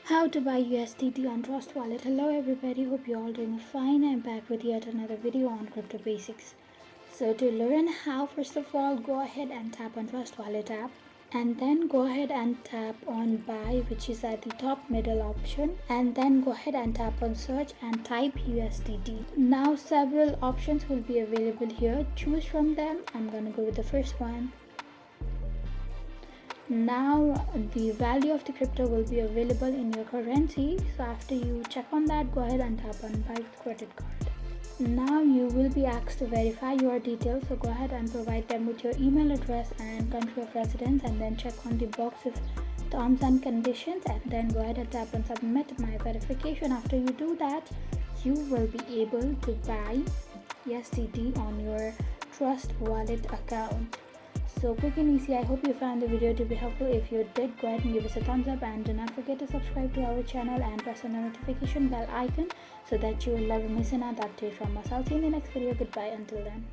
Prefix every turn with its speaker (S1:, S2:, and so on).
S1: How to buy USDT on Trust Wallet. Hello everybody, hope you're all doing fine. I'm back with yet another video on crypto basics. So to learn how, first of all, go ahead and tap on Trust Wallet app, and then go ahead and tap on buy, which is at the top middle option, and then go ahead and tap on search and type USDT. Now several options will be available here. Choose from them. I'm gonna go with the first one. Now the value of the crypto will be available in your currency, so after you check on that, go ahead and tap on buy with credit card. Now you will be asked to verify your details, so go ahead and provide them with your email address and country of residence, and then check on the box of terms and conditions, and then go ahead and tap on submit my verification. After you do that, you will be able to buy USDT on your Trust Wallet account. So quick and easy. I hope you found the video to be helpful. If you did, go ahead and give us a thumbs up, and do not forget to subscribe to our channel and press on the notification bell icon so that you will never miss an update from us. I'll see you in the next video. Goodbye until then.